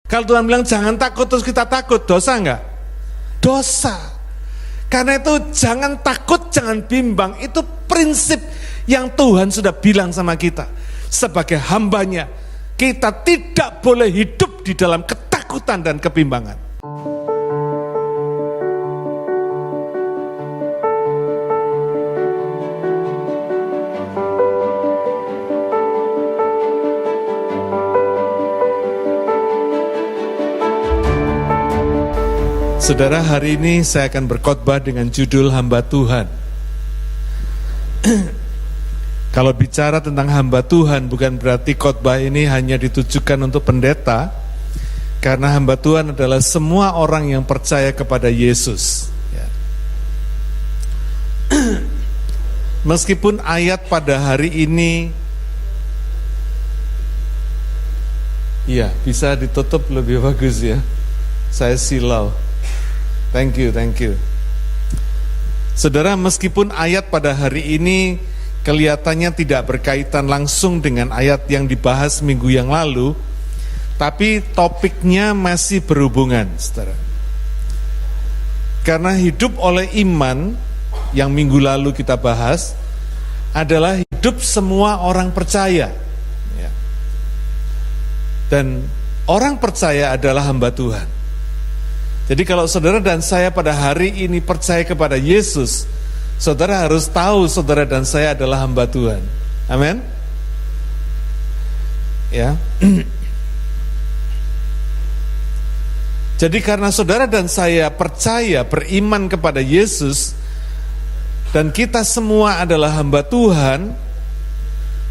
Kalau Tuhan bilang jangan takut terus kita takut, dosa enggak? Dosa. Karena itu jangan takut, jangan bimbang. Itu prinsip yang Tuhan sudah bilang sama kita. Sebagai hambanya, kita tidak boleh hidup di dalam ketakutan dan kebimbangan. Saudara, hari ini saya akan berkhotbah dengan judul hamba Tuhan. Kalau bicara tentang hamba Tuhan, bukan berarti khotbah ini hanya ditujukan untuk pendeta, karena hamba Tuhan adalah semua orang yang percaya kepada Yesus. Meskipun ayat pada hari ini, ya bisa ditutup lebih bagus ya. Saya silau. Thank you. Saudara, meskipun ayat pada hari ini kelihatannya tidak berkaitan langsung dengan ayat yang dibahas minggu yang lalu, tapi topiknya masih berhubungan, saudara. Karena hidup oleh iman yang minggu lalu kita bahas adalah hidup semua orang percaya. Dan orang percaya adalah hamba Tuhan. Jadi kalau saudara dan saya pada hari ini percaya kepada Yesus, saudara harus tahu saudara dan saya adalah hamba Tuhan. Amin. Ya. Jadi karena saudara dan saya percaya, beriman kepada Yesus, dan kita semua adalah hamba Tuhan,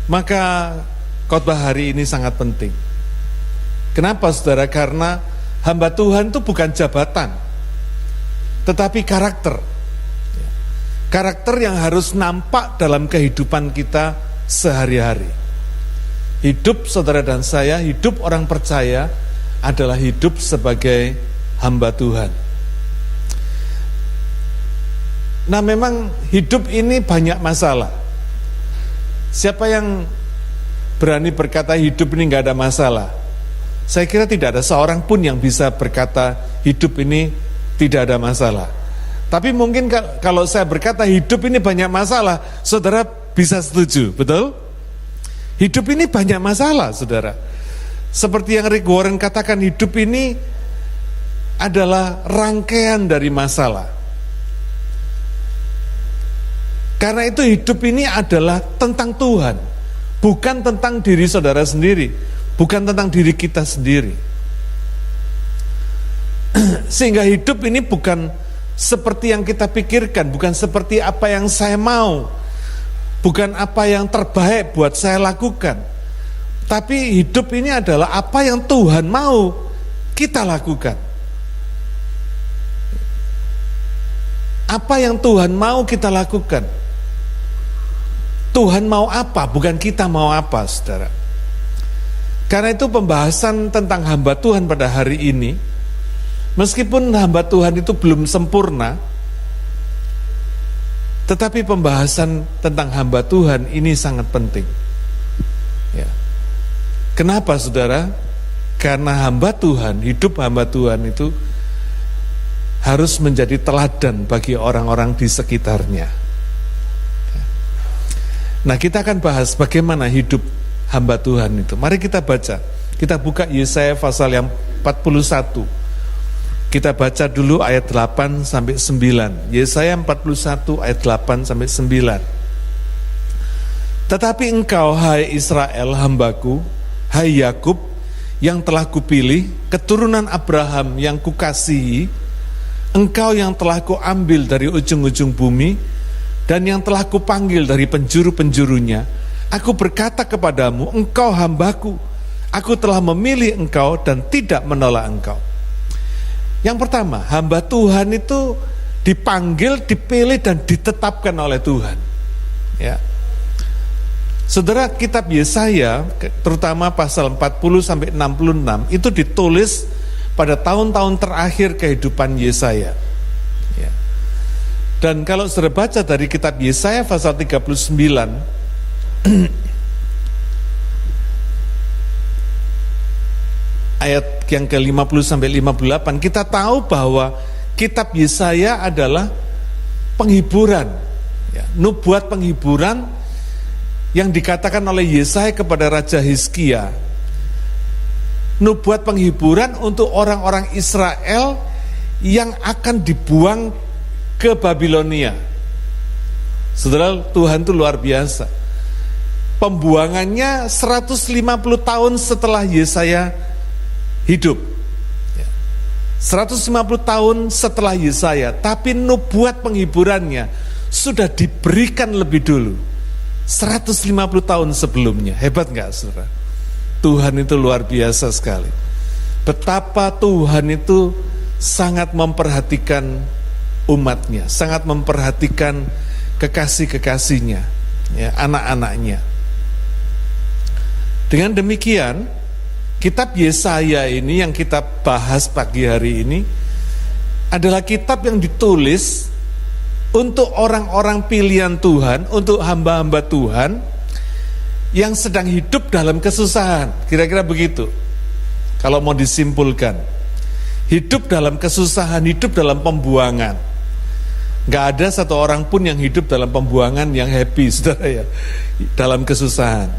maka khotbah hari ini sangat penting. Kenapa saudara? Karena hamba Tuhan itu bukan jabatan, tetapi karakter. Karakter yang harus nampak dalam kehidupan kita sehari-hari. Hidup saudara dan saya, hidup orang percaya adalah hidup sebagai hamba Tuhan. Nah, memang hidup ini banyak masalah. Siapa yang berani berkata hidup ini gak ada masalah? Saya kira tidak ada seorang pun yang bisa berkata hidup ini tidak ada masalah. Tapi mungkin kalau saya berkata hidup ini banyak masalah, saudara bisa setuju, betul? Hidup ini banyak masalah, saudara. Seperti yang Rick Warren katakan, hidup ini adalah rangkaian dari masalah. Karena itu hidup ini adalah tentang Tuhan, bukan tentang diri saudara sendiri. Bukan tentang diri kita sendiri. Sehingga hidup ini bukan seperti yang kita pikirkan, bukan seperti apa yang saya mau, bukan apa yang terbaik buat saya lakukan. Tapi hidup ini adalah apa yang Tuhan mau kita lakukan. Apa yang Tuhan mau kita lakukan. Tuhan mau apa, bukan kita mau apa, saudara. Karena itu pembahasan tentang hamba Tuhan pada hari ini, meskipun hamba Tuhan itu belum sempurna, tetapi pembahasan tentang hamba Tuhan ini sangat penting. Ya. Kenapa saudara? Karena hamba Tuhan, hidup hamba Tuhan itu harus menjadi teladan bagi orang-orang di sekitarnya. Nah, kita akan bahas bagaimana hidup hamba Tuhan itu. Mari kita baca. Kita buka Yesaya pasal yang 41. Kita baca dulu ayat 8 sampai 9. Yesaya 41 ayat 8 sampai 9. Tetapi engkau, hai Israel, hambaku, hai Yakub, yang telah kupilih, keturunan Abraham yang kukasihi, engkau yang telah kuambil dari ujung-ujung bumi, dan yang telah kupanggil dari penjuru-penjurunya, aku berkata kepadamu, engkau hambaku, aku telah memilih engkau dan tidak menolak engkau. Yang pertama, hamba Tuhan itu dipanggil, dipilih dan ditetapkan oleh Tuhan. Ya. Saudara, kitab Yesaya, terutama pasal 40 sampai 66, itu ditulis pada tahun-tahun terakhir kehidupan Yesaya. Ya. Dan kalau saudara baca dari kitab Yesaya pasal 39, ayat yang ke-50 sampai 58 kita tahu bahwa kitab Yesaya adalah penghiburan, ya, nubuat penghiburan yang dikatakan oleh Yesaya kepada Raja Hizkia. Nubuat penghiburan untuk orang-orang Israel yang akan dibuang ke Babilonia. Saudara, Tuhan itu luar biasa. Pembuangannya 150 tahun setelah Yesaya hidup. 150 tahun setelah Yesaya, tapi nubuat penghiburannya sudah diberikan lebih dulu. 150 tahun sebelumnya. Hebat gak, saudara? Tuhan itu luar biasa sekali. Betapa Tuhan itu sangat memperhatikan umatnya, sangat memperhatikan kekasih-kekasihnya, ya, anak-anaknya. Dengan demikian, kitab Yesaya ini yang kita bahas pagi hari ini adalah kitab yang ditulis untuk orang-orang pilihan Tuhan, untuk hamba-hamba Tuhan yang sedang hidup dalam kesusahan. Kira-kira begitu kalau mau disimpulkan. Hidup dalam kesusahan, hidup dalam pembuangan. Gak ada satu orang pun yang hidup dalam pembuangan yang happy, saudara, ya, dalam kesusahan.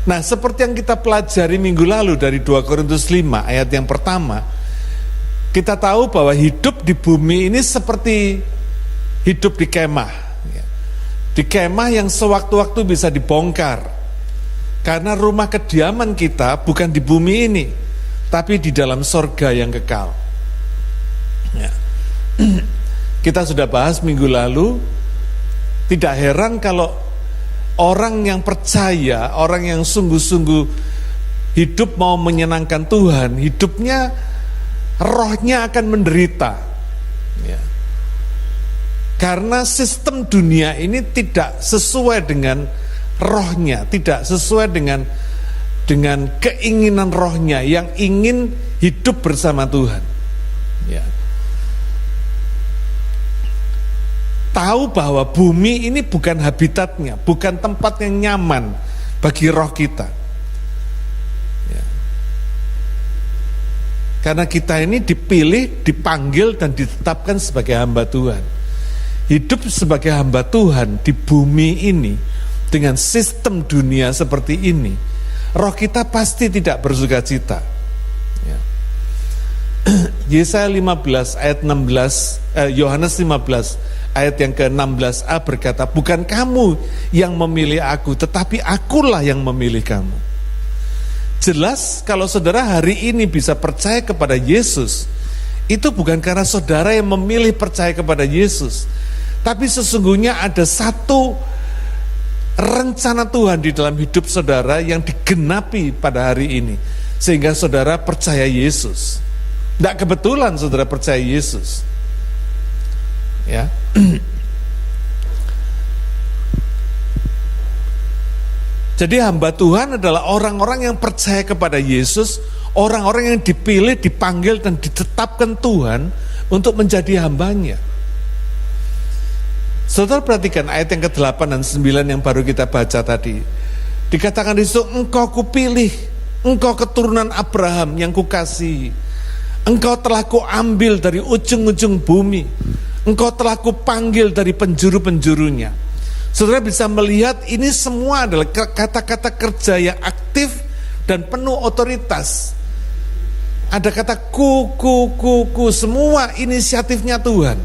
Nah, seperti yang kita pelajari minggu lalu dari 2 Korintus 5 ayat yang pertama, kita tahu bahwa hidup di bumi ini seperti hidup di kemah, ya. Di kemah yang sewaktu-waktu bisa dibongkar. Karena rumah kediaman kita bukan di bumi ini, tapi di dalam sorga yang kekal, ya. Kita sudah bahas minggu lalu. Tidak heran kalau orang yang percaya, orang yang sungguh-sungguh hidup mau menyenangkan Tuhan, hidupnya, rohnya akan menderita, ya. Karena sistem dunia ini tidak sesuai dengan rohnya, tidak sesuai dengan keinginan rohnya yang ingin hidup bersama Tuhan, ya. Tahu bahwa bumi ini bukan habitatnya, bukan tempat yang nyaman bagi roh kita, ya. Karena kita ini dipilih, dipanggil dan ditetapkan sebagai hamba Tuhan. Hidup sebagai hamba Tuhan di bumi ini dengan sistem dunia seperti ini, roh kita pasti tidak bersuka cita, ya. Yesaya 15 ayat 16, Yohanes 15 ayat yang ke-16a berkata, bukan kamu yang memilih aku, tetapi akulah yang memilih kamu. Jelas kalau saudara hari ini bisa percaya kepada Yesus, itu bukan karena saudara yang memilih percaya kepada Yesus, tapi sesungguhnya ada satu rencana Tuhan di dalam hidup saudara yang digenapi pada hari ini, sehingga saudara percaya Yesus. Tidak kebetulan saudara percaya Yesus, ya. Jadi hamba Tuhan adalah orang-orang yang percaya kepada Yesus, orang-orang yang dipilih, dipanggil dan ditetapkan Tuhan untuk menjadi hambanya. Saudara perhatikan ayat yang ke-8 dan 9 yang baru kita baca tadi. Dikatakan di situ, engkau kupilih, engkau keturunan Abraham yang kukasihi. Engkau telah kuambil dari ujung-ujung bumi. Engkau telah kupanggil dari penjuru-penjurunya. Saudara bisa melihat ini semua adalah kata-kata kerja yang aktif dan penuh otoritas. Ada kata ku, semua inisiatifnya Tuhan,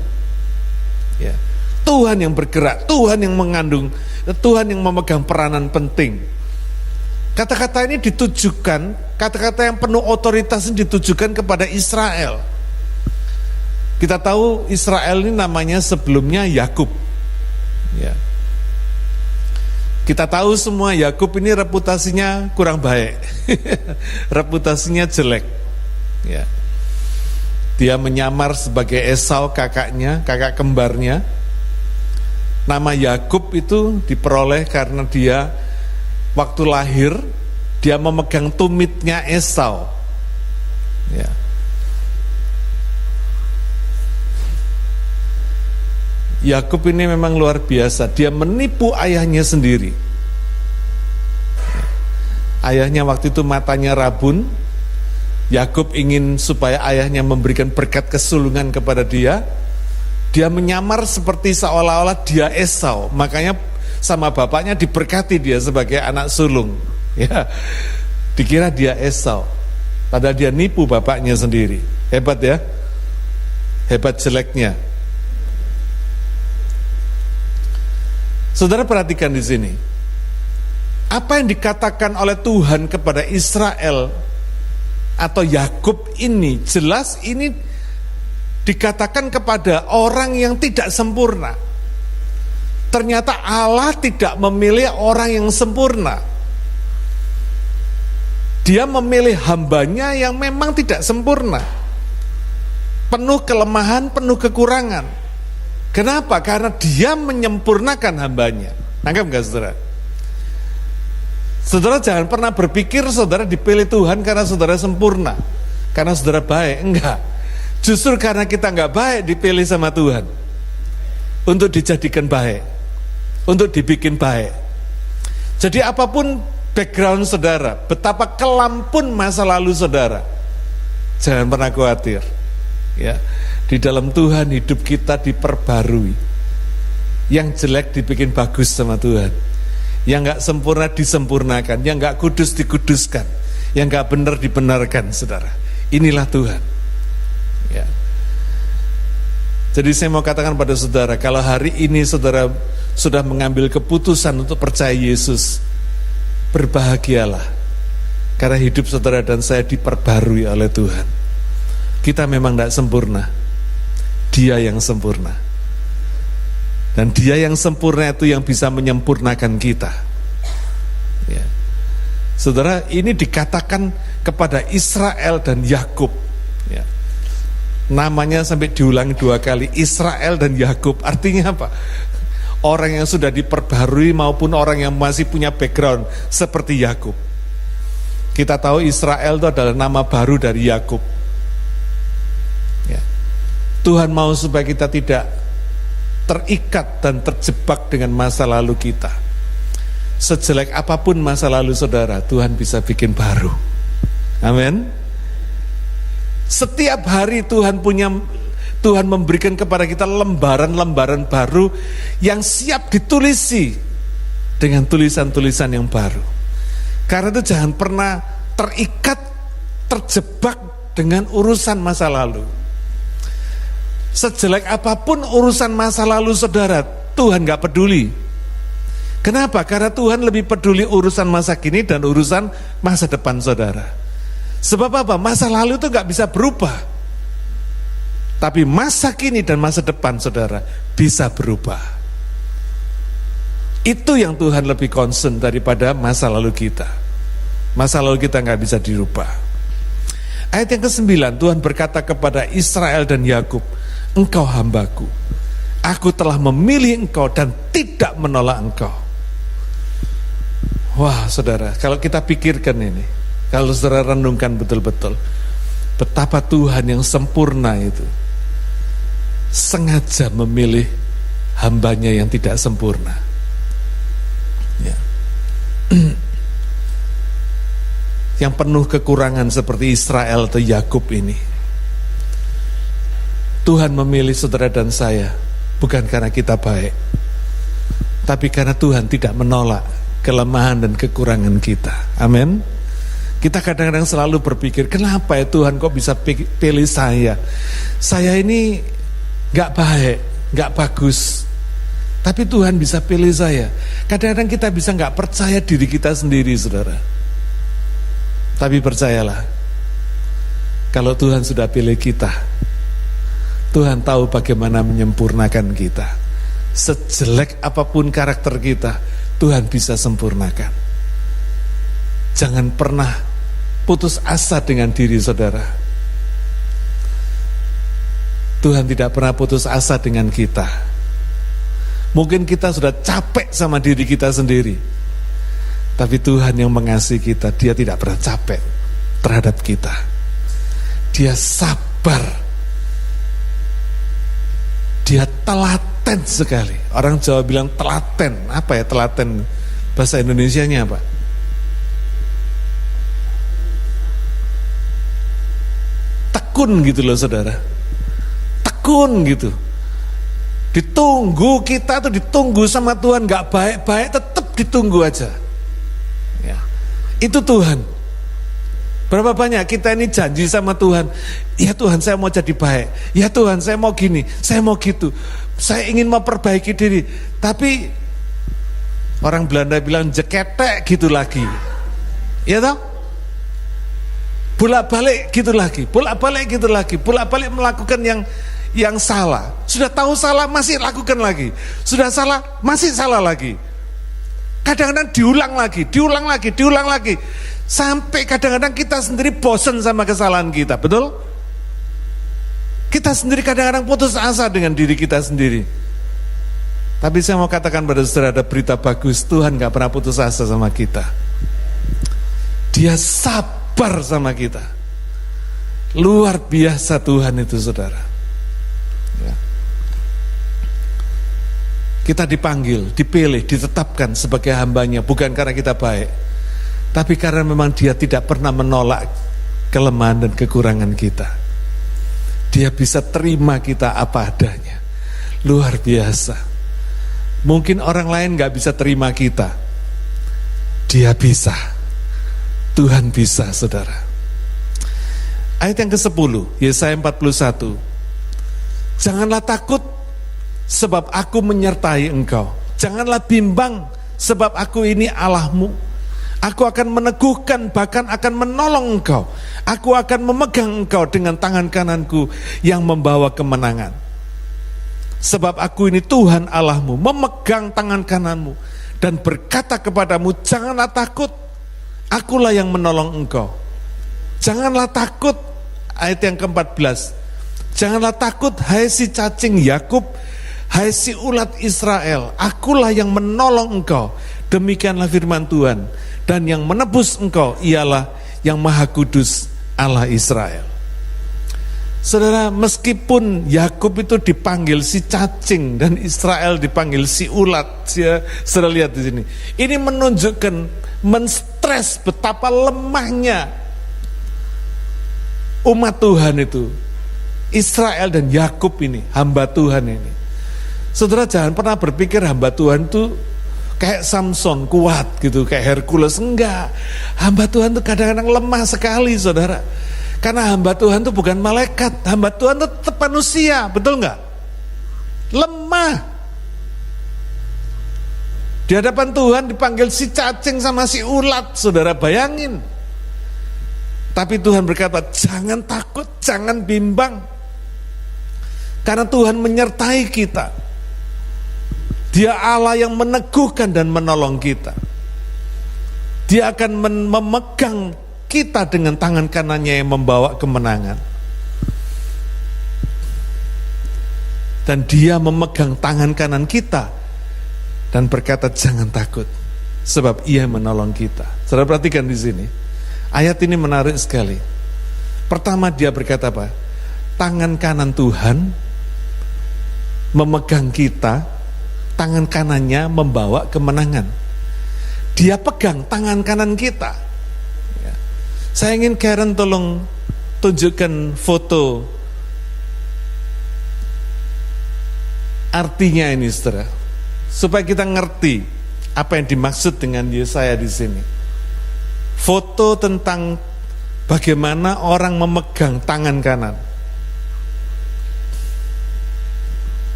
ya. Tuhan yang bergerak, Tuhan yang mengandung, Tuhan yang memegang peranan penting. Kata-kata ini ditujukan, kata-kata yang penuh otoritas ini ditujukan kepada Israel. Kita tahu Israel ini namanya sebelumnya Yakub, ya. Kita tahu semua Yakub ini reputasinya kurang baik, reputasinya jelek, ya. Dia menyamar sebagai Esau kakaknya, kakak kembarnya. Nama Yakub itu diperoleh karena dia waktu lahir dia memegang tumitnya Esau, ya. Yakub ini memang luar biasa, dia menipu ayahnya sendiri. Ayahnya waktu itu matanya rabun, Yakub ingin supaya ayahnya memberikan berkat kesulungan kepada dia. Dia menyamar seperti seolah-olah dia Esau. Makanya sama bapaknya diberkati dia sebagai anak sulung. Ya, dikira dia Esau. Padahal dia nipu bapaknya sendiri. Hebat ya. Hebat jeleknya. Saudara perhatikan di sini. Apa yang dikatakan oleh Tuhan kepada Israel atau Yakub ini, jelas ini dikatakan kepada orang yang tidak sempurna. Ternyata Allah tidak memilih orang yang sempurna. Dia memilih hambanya yang memang tidak sempurna, penuh kelemahan, penuh kekurangan. Kenapa? Karena dia menyempurnakan hambanya. Nangkep gak saudara? Saudara jangan pernah berpikir saudara dipilih Tuhan karena saudara sempurna, karena saudara baik. Enggak. Justru karena kita enggak baik dipilih sama Tuhan untuk dijadikan baik, untuk dibikin baik. Jadi apapun background saudara, betapa kelam pun masa lalu saudara, jangan pernah khawatir. Ya, di dalam Tuhan hidup kita diperbarui. Yang jelek dibikin bagus sama Tuhan. Yang gak sempurna disempurnakan, yang gak kudus dikuduskan, yang gak benar dibenarkan, saudara. Inilah Tuhan. Ya. Jadi saya mau katakan pada saudara, kalau hari ini saudara sudah mengambil keputusan untuk percaya Yesus, berbahagialah, karena hidup saudara dan saya diperbarui oleh Tuhan. Kita memang tidak sempurna, Dia yang sempurna. Dan Dia yang sempurna itu yang bisa menyempurnakan kita. Ya. Saudara, ini dikatakan kepada Israel dan Yakub. Ya. Namanya sampai diulangi 2 kali, Israel dan Yakub. Artinya apa? Orang yang sudah diperbarui maupun orang yang masih punya background seperti Yakub. Kita tahu Israel itu adalah nama baru dari Yakub. Ya. Tuhan mau supaya kita tidak terikat dan terjebak dengan masa lalu kita. Sejelek apapun masa lalu saudara, Tuhan bisa bikin baru. Amin. Setiap hari Tuhan memberikan kepada kita lembaran-lembaran baru yang siap ditulisi dengan tulisan-tulisan yang baru. Karena itu jangan pernah terikat, terjebak dengan urusan masa lalu. Sejelek apapun urusan masa lalu saudara, Tuhan gak peduli. Kenapa? Karena Tuhan lebih peduli urusan masa kini dan urusan masa depan saudara. Sebab apa? Masa lalu itu gak bisa berubah, tapi masa kini dan masa depan saudara bisa berubah. Itu yang Tuhan lebih concern daripada masa lalu kita. Masa lalu kita gak bisa dirubah. Ayat yang ke-9, Tuhan berkata kepada Israel dan Yakub, engkau hambaku, aku telah memilih engkau dan tidak menolak engkau. Wah saudara, kalau kita pikirkan ini, kalau saudara renungkan betul-betul, betapa Tuhan yang sempurna itu sengaja memilih hambanya yang tidak sempurna. Ya. Yang penuh kekurangan seperti Israel atau Yakub ini. Tuhan memilih saudara dan saya bukan karena kita baik, tapi karena Tuhan tidak menolak kelemahan dan kekurangan kita. Amin. Kita kadang-kadang selalu berpikir, kenapa ya Tuhan kok bisa pilih saya? Saya ini gak baik, gak bagus, tapi Tuhan bisa pilih saya. Kadang-kadang kita bisa gak percaya diri kita sendiri, saudara. Tapi percayalah, kalau Tuhan sudah pilih kita, Tuhan tahu bagaimana menyempurnakan kita. Sejelek apapun karakter kita, Tuhan bisa sempurnakan. Jangan pernah putus asa dengan diri saudara. Tuhan tidak pernah putus asa dengan kita. Mungkin kita sudah capek sama diri kita sendiri, tapi Tuhan yang mengasihi kita, Dia tidak pernah capek terhadap kita. Dia sabar. Dia telaten sekali. Orang Jawa bilang telaten. Apa ya telaten? Bahasa Indonesianya apa? tekun gitu loh saudara. Tekun gitu. Ditunggu, kita tuh ditunggu sama Tuhan, gak baik-baik tetap ditunggu aja. Ya. Itu Tuhan. Berapa banyak kita ini janji sama Tuhan, ya Tuhan saya mau jadi baik, ya Tuhan saya mau gini, saya mau gitu, saya ingin memperbaiki diri. Tapi orang Belanda bilang jeketek gitu lagi. Ya toh? Bolak-balik gitu lagi, bolak-balik gitu lagi, bolak-balik melakukan yang salah. Sudah tahu salah masih lakukan lagi. Sudah salah masih salah lagi. Kadang-kadang diulang lagi. Sampai kadang-kadang kita sendiri bosan sama kesalahan kita, betul? Kita sendiri kadang-kadang putus asa dengan diri kita sendiri. Tapi saya mau katakan pada saudara, ada berita bagus, Tuhan gak pernah putus asa sama kita. Dia sabar sama kita. Luar biasa Tuhan itu saudara. Ya. Kita dipanggil, dipilih, ditetapkan sebagai hambanya, bukan karena kita baik, tapi karena memang dia tidak pernah menolak kelemahan dan kekurangan kita. Dia bisa terima kita apa adanya. Luar biasa. Mungkin orang lain gak bisa terima kita, dia bisa. Tuhan bisa saudara. Ayat yang ke-10 Yesaya 41. Janganlah takut sebab aku menyertai engkau. Janganlah bimbang sebab aku ini Allahmu. Aku akan meneguhkan, bahkan akan menolong engkau. Aku akan memegang engkau dengan tangan kananku yang membawa kemenangan. Sebab aku ini Tuhan Allahmu, memegang tangan kananmu dan berkata kepadamu, janganlah takut, akulah yang menolong engkau. Janganlah takut, ayat yang ke-14. Janganlah takut hai si cacing Yakub, hai si ulat Israel, akulah yang menolong engkau. Demikianlah firman Tuhan. Dan yang menebus engkau ialah yang Maha Kudus Allah Israel. Saudara, meskipun Yakub itu dipanggil si cacing dan Israel dipanggil si ulat, saudara lihat di sini. Ini menunjukkan, menstres betapa lemahnya umat Tuhan itu. Israel dan Yakub ini, hamba Tuhan ini. Saudara jangan pernah berpikir hamba Tuhan itu kayak Samson kuat gitu, kayak Hercules. Enggak. Hamba Tuhan itu kadang-kadang lemah sekali saudara. Karena hamba Tuhan itu bukan malaikat, hamba Tuhan itu tetap manusia, betul enggak? Lemah. Di hadapan Tuhan dipanggil si cacing sama si ulat, saudara bayangin. Tapi Tuhan berkata, jangan takut, jangan bimbang. Karena Tuhan menyertai kita. Dia Allah yang meneguhkan dan menolong kita. Dia akan memegang kita dengan tangan kanannya yang membawa kemenangan. Dan dia memegang tangan kanan kita dan berkata jangan takut, sebab ia menolong kita. Saudara perhatikan di sini. Ayat ini menarik sekali. Pertama dia berkata apa? Tangan kanan Tuhan memegang kita, tangan kanannya membawa kemenangan. Dia pegang tangan kanan kita. Ya. Saya ingin Karen tolong tunjukkan foto artinya ini, saudara, supaya kita ngerti apa yang dimaksud dengan Yesaya di sini. Foto tentang bagaimana orang memegang tangan kanan.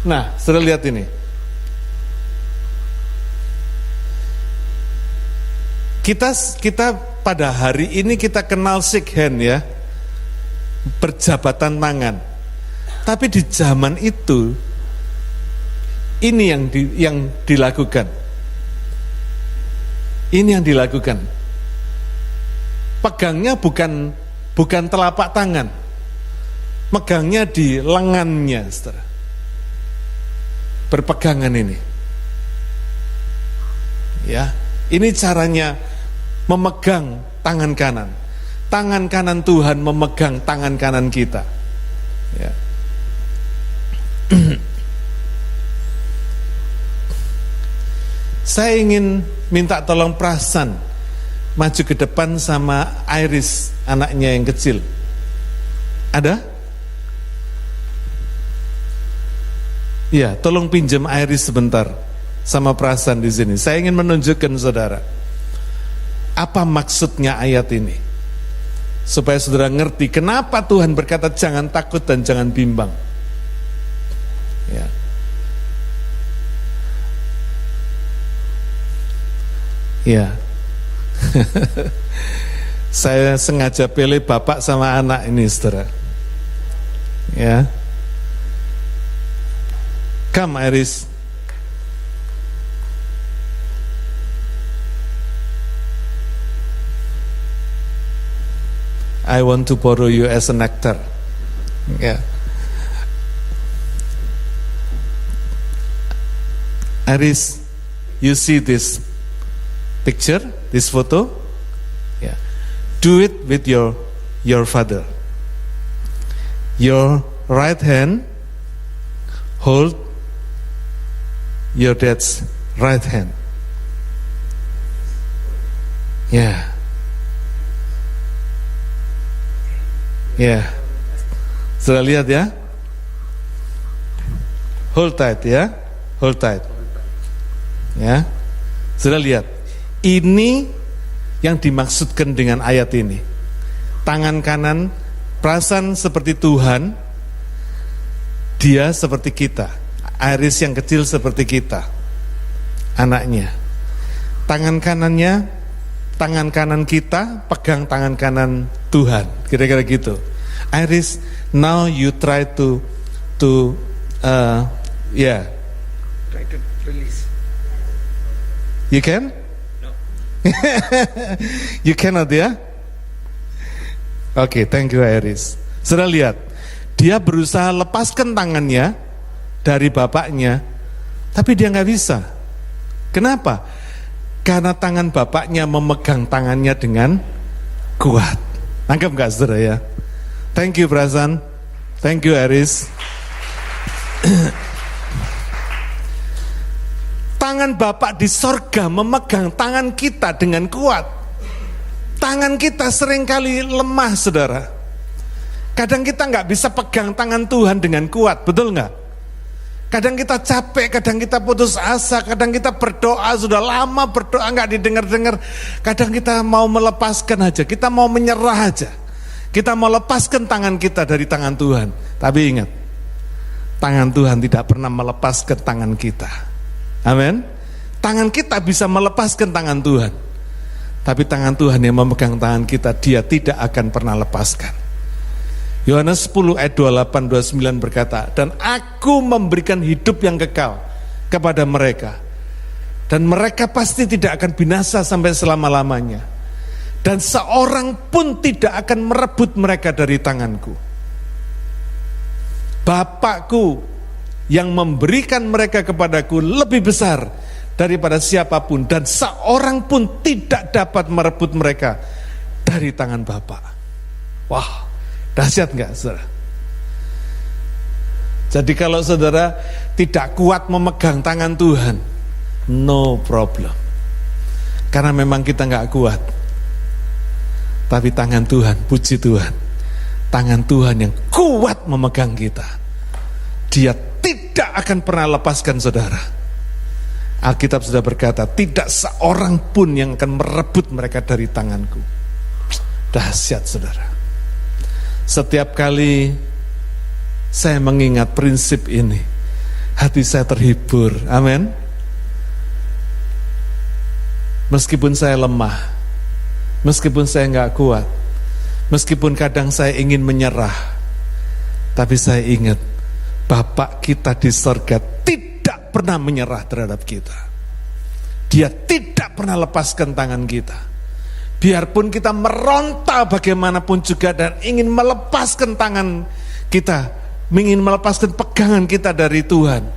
Nah, saudara lihat ini. Kita pada hari ini kita kenal shake hand ya, berjabatan tangan. Tapi di zaman itu ini yang dilakukan. Ini yang dilakukan. Pegangnya bukan telapak tangan, megangnya di lengannya, saudara. Berpegangan ini. Ya, ini caranya memegang tangan kanan. Tangan kanan Tuhan memegang tangan kanan kita. Ya. Saya ingin minta tolong Prasan maju ke depan sama Iris, anaknya yang kecil. Ada? Ya, tolong pinjam Iris sebentar sama perasaan di sini. Saya ingin menunjukkan saudara apa maksudnya ayat ini, supaya saudara ngerti kenapa Tuhan berkata jangan takut dan jangan bimbang. Ya. Ya. Saya sengaja pilih bapak sama anak ini, saudara. Ya. Come, Iris. I want to borrow you as an actor. Ya. Iris, you see this picture, this photo? Yeah. Do it with your father. Your right hand hold your dad's right hand. Yeah. Yeah. Sudah lihat ya? Hold tight ya. Hold tight. Ya. Sudah lihat. Ini yang dimaksudkan dengan ayat ini. Tangan kanan, perasaan seperti Tuhan, dia seperti kita. Iris yang kecil seperti kita, anaknya. Tangan kanannya, tangan kanan kita pegang tangan kanan Tuhan, kira-kira gitu. Iris, now you try to Try to release. You can? No. You cannot ya? Oke, thank you Iris. Sudah lihat, dia berusaha lepaskan tangannya dari bapaknya, tapi dia nggak bisa. Kenapa? Karena tangan bapaknya memegang tangannya dengan kuat. Nangkep nggak saudara ya? Thank you Prasan, thank you Iris. Tangan Bapak di sorga memegang tangan kita dengan kuat. Tangan kita seringkali lemah saudara. Kadang kita nggak bisa pegang tangan Tuhan dengan kuat, betul nggak? Kadang kita capek, kadang kita putus asa, kadang kita berdoa, sudah lama berdoa nggak didengar-dengar. Kadang kita mau melepaskan aja, kita mau menyerah aja. Kita mau lepaskan tangan kita dari tangan Tuhan. Tapi ingat, tangan Tuhan tidak pernah melepaskan tangan kita. Amin. Tangan kita bisa melepaskan tangan Tuhan, tapi tangan Tuhan yang memegang tangan kita, dia tidak akan pernah lepaskan. Yohanes 10 ayat 28-29 berkata, dan aku memberikan hidup yang kekal kepada mereka, dan mereka pasti tidak akan binasa sampai selama-lamanya, dan seorang pun tidak akan merebut mereka dari tanganku. Bapakku yang memberikan mereka kepadaku lebih besar daripada siapapun, dan seorang pun tidak dapat merebut mereka dari tangan Bapa. Wah, dahsyat nggak saudara? Jadi kalau saudara tidak kuat memegang tangan Tuhan, no problem. Karena memang kita nggak kuat. Tapi tangan Tuhan, puji Tuhan, tangan Tuhan yang kuat memegang kita. Dia tidak akan pernah lepaskan saudara. Alkitab sudah berkata, tidak seorang pun yang akan merebut mereka dari tanganku. Dahsyat saudara. Setiap kali saya mengingat prinsip ini, hati saya terhibur. Amin. Meskipun saya lemah, meskipun saya nggak kuat, meskipun kadang saya ingin menyerah, tapi saya ingat Bapak kita di sorga tidak pernah menyerah terhadap kita. Dia tidak pernah lepaskan tangan kita. Biarpun kita meronta bagaimanapun juga dan ingin melepaskan tangan kita, ingin melepaskan pegangan kita dari Tuhan,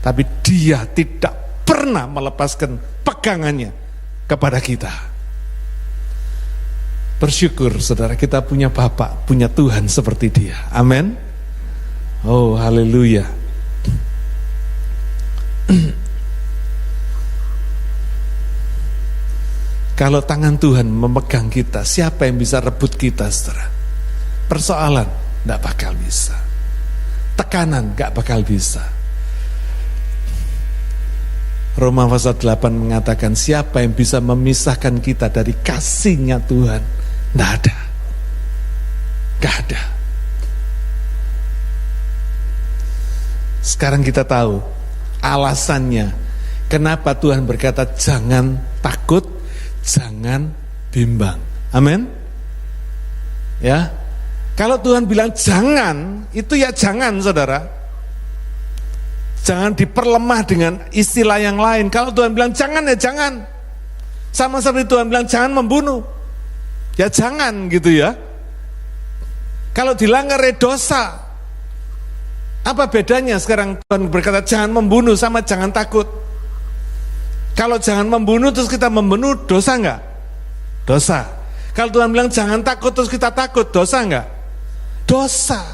tapi Dia tidak pernah melepaskan pegangannya kepada kita. Bersyukur saudara, kita punya Bapa, punya Tuhan seperti Dia. Amin. Oh haleluya. Kalau tangan Tuhan memegang kita, siapa yang bisa rebut kita saudara? Persoalan, Tidak bakal bisa. Tekanan gak bakal bisa. Roma pasal 8 mengatakan, siapa yang bisa memisahkan kita dari kasih-Nya Tuhan? Tidak ada. Gak ada. Sekarang kita tahu alasannya kenapa Tuhan berkata jangan takut, jangan bimbang. Amin. Ya. Kalau Tuhan bilang jangan, itu ya jangan, saudara. Jangan diperlemah dengan istilah yang lain. Kalau Tuhan bilang jangan, ya jangan. Sama seperti Tuhan bilang jangan membunuh, ya jangan gitu ya. Kalau dilanggar ya dosa. Apa bedanya sekarang Tuhan berkata jangan membunuh sama jangan takut? Kalau jangan membunuh terus kita membunuh, dosa enggak? Dosa. Kalau Tuhan bilang jangan takut terus kita takut, dosa enggak? Dosa.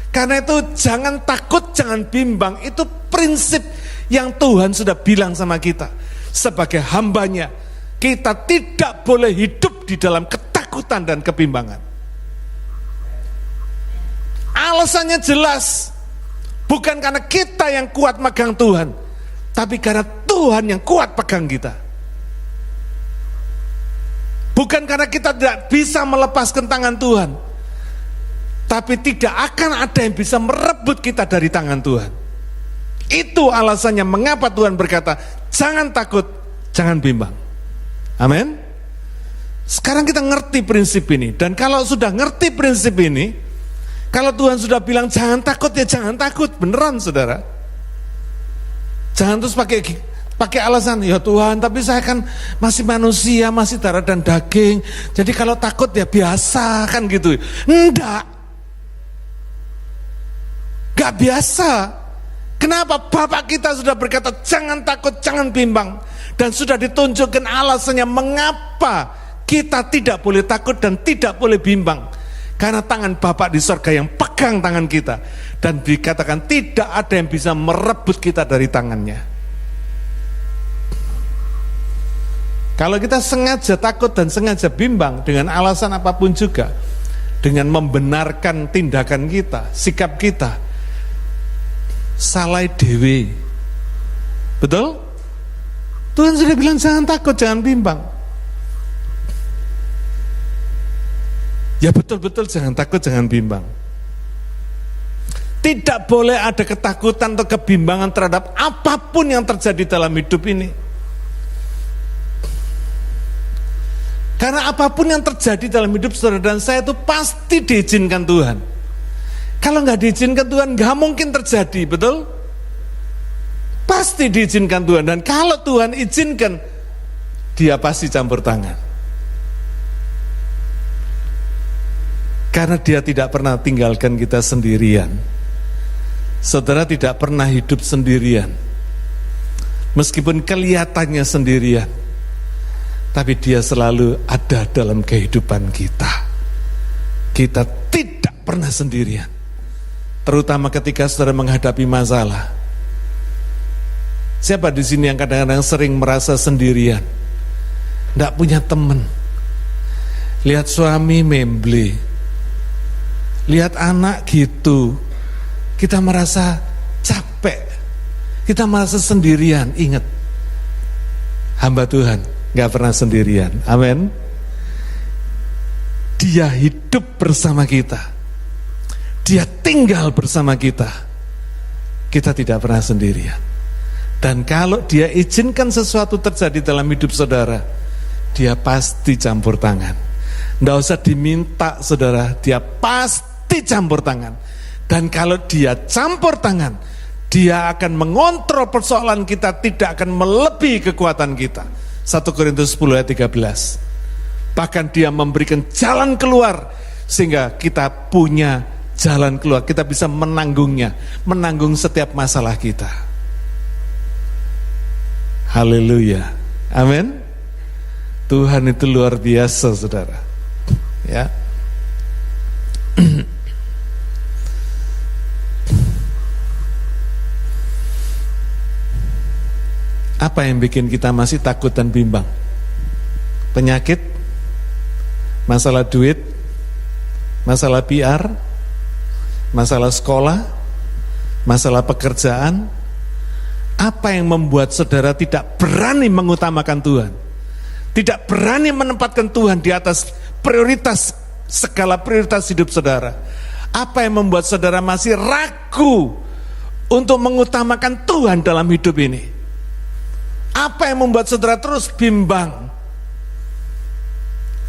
Karena itu jangan takut, jangan bimbang. Itu prinsip yang Tuhan sudah bilang sama kita. Sebagai hambanya, kita tidak boleh hidup di dalam ketakutan dan kebimbangan. Alasannya jelas. Bukan karena kita yang kuat megang Tuhan, tapi karena Tuhan yang kuat pegang kita. Bukan karena kita tidak bisa melepaskan tangan Tuhan, tapi tidak akan ada yang bisa merebut kita dari tangan Tuhan. Itu alasannya mengapa Tuhan berkata jangan takut, jangan bimbang. Amin. Sekarang kita ngerti prinsip ini. Dan kalau sudah ngerti prinsip ini, kalau Tuhan sudah bilang jangan takut, ya jangan takut, beneran saudara. Jangan terus pakai alasan, ya Tuhan tapi saya kan masih manusia, masih darah dan daging, jadi kalau takut ya biasa kan gitu. Enggak, gak biasa. Kenapa? Bapak kita sudah berkata jangan takut, jangan bimbang, dan sudah ditunjukkan alasannya mengapa kita tidak boleh takut dan tidak boleh bimbang. Karena tangan Bapa di sorga yang pegang tangan kita, dan dikatakan tidak ada yang bisa merebut kita dari tangannya. Kalau kita sengaja takut dan sengaja bimbang dengan alasan apapun juga, dengan membenarkan tindakan kita, sikap kita, salah dewe. Betul? Tuhan sudah bilang jangan takut, jangan bimbang. Ya betul-betul jangan takut, jangan bimbang. Tidak boleh ada ketakutan atau kebimbangan terhadap apapun yang terjadi dalam hidup ini. Karena apapun yang terjadi dalam hidup saudara dan saya itu pasti diizinkan Tuhan. Kalau nggak diizinkan Tuhan nggak mungkin terjadi, betul? Pasti diizinkan Tuhan, dan kalau Tuhan izinkan, Dia pasti campur tangan. Karena Dia tidak pernah tinggalkan kita sendirian. Saudara tidak pernah hidup sendirian. Meskipun kelihatannya sendirian, tapi Dia selalu ada dalam kehidupan kita. Kita tidak pernah sendirian. Terutama ketika saudara menghadapi masalah. Siapa di sini yang kadang-kadang sering merasa sendirian? Tidak punya teman. Lihat suami memble, lihat anak gitu, kita merasa capek, kita merasa sendirian. Ingat, hamba Tuhan gak pernah sendirian. Amin. Dia hidup bersama kita, Dia tinggal bersama kita. Kita tidak pernah sendirian. Dan kalau Dia izinkan sesuatu terjadi dalam hidup saudara, Dia pasti campur tangan. Nggak usah diminta saudara, Dia pasti campur tangan. Dan kalau Dia campur tangan, Dia akan mengontrol persoalan kita, tidak akan melebihi kekuatan kita. 1 Korintus 10 ayat 13. Bahkan Dia memberikan jalan keluar, sehingga kita punya jalan keluar, kita bisa menanggungnya, menanggung setiap masalah kita. Haleluya, amin. Tuhan itu luar biasa saudara. Ya. Apa yang bikin kita masih takut dan bimbang? Penyakit, masalah duit, masalah PR, masalah sekolah, masalah pekerjaan. Apa yang membuat saudara tidak berani mengutamakan Tuhan? Tidak berani menempatkan Tuhan di atas prioritas, segala prioritas hidup saudara. Apa yang membuat saudara masih ragu untuk mengutamakan Tuhan dalam hidup ini? Apa yang membuat saudara terus bimbang?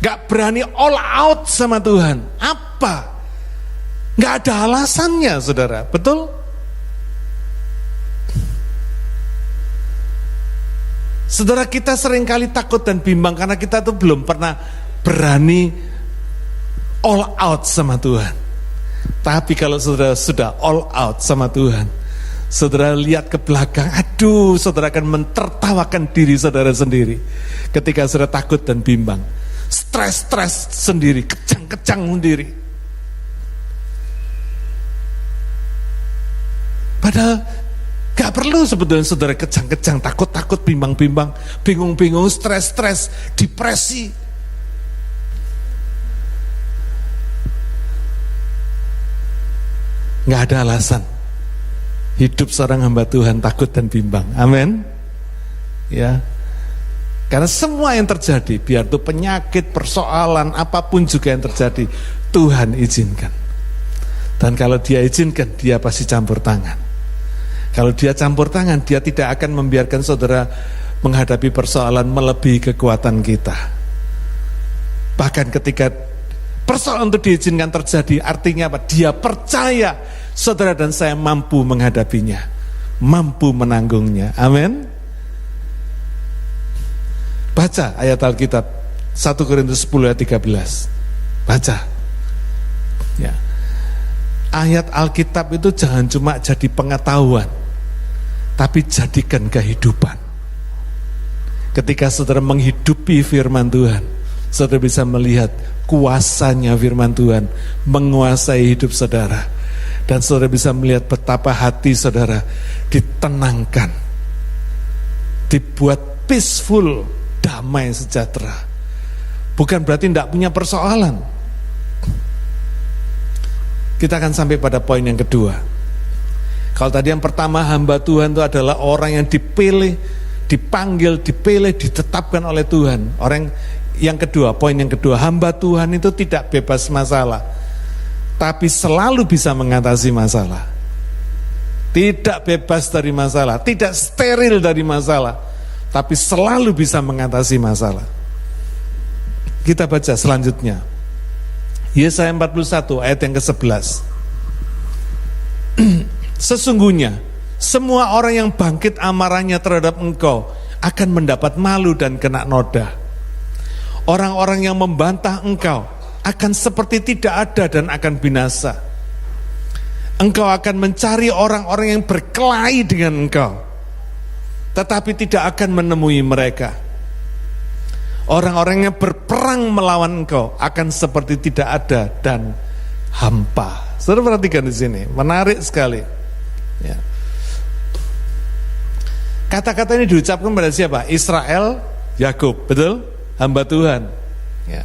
Gak berani all out sama Tuhan? Apa? Gak ada alasannya saudara, betul? Saudara, kita seringkali takut dan bimbang karena kita tuh belum pernah berani all out sama Tuhan. Tapi kalau saudara sudah all out sama Tuhan, saudara lihat ke belakang, aduh, saudara akan mentertawakan diri saudara sendiri ketika saudara takut dan bimbang, stres sendiri, kejang sendiri. Padahal gak perlu sebetulnya saudara kejang-kejang, takut-takut, bimbang-bimbang, bingung-bingung, stres, depresi. Gak ada alasan hidup seorang hamba Tuhan takut dan bimbang. Amin. Ya. Karena semua yang terjadi, biar itu penyakit, persoalan, apapun juga yang terjadi, Tuhan izinkan. Dan kalau Dia izinkan, Dia pasti campur tangan. Kalau Dia campur tangan, Dia tidak akan membiarkan saudara menghadapi persoalan melebihi kekuatan kita. Bahkan ketika persoalan itu diizinkan terjadi, artinya apa? Dia percaya saudara dan saya mampu menghadapinya, mampu menanggungnya. Amin. Baca ayat Alkitab 1 Korintus 10 ayat 13. Baca. Ya. Ayat Alkitab itu jangan cuma jadi pengetahuan, tapi jadikan kehidupan. Ketika saudara menghidupi firman Tuhan, saudara bisa melihat kuasanya firman Tuhan menguasai hidup saudara. Dan saudara bisa melihat betapa hati saudara ditenangkan, dibuat peaceful, damai sejahtera. Bukan berarti tidak punya persoalan. Kita akan sampai pada poin yang kedua. Kalau tadi yang pertama, hamba Tuhan itu adalah orang yang dipilih, dipanggil, dipilih, ditetapkan oleh Tuhan. Orang yang kedua, poin yang kedua, hamba Tuhan itu tidak bebas masalah, tapi selalu bisa mengatasi masalah. Tidak bebas dari masalah, tidak steril dari masalah, tapi selalu bisa mengatasi masalah. Kita baca selanjutnya. Yesaya 41 ayat yang ke-11. Sesungguhnya semua orang yang bangkit amarahnya terhadap engkau akan mendapat malu dan kena noda. Orang-orang yang membantah engkau akan seperti tidak ada dan akan binasa. Engkau akan mencari orang-orang yang berkelahi dengan engkau, tetapi tidak akan menemui mereka. Orang-orang yang berperang melawan engkau akan seperti tidak ada dan hampa. Saudara perhatikan di sini, menarik sekali. Ya. Kata-kata ini diucapkan pada siapa? Israel, Yakub, betul? Hamba Tuhan. Ya.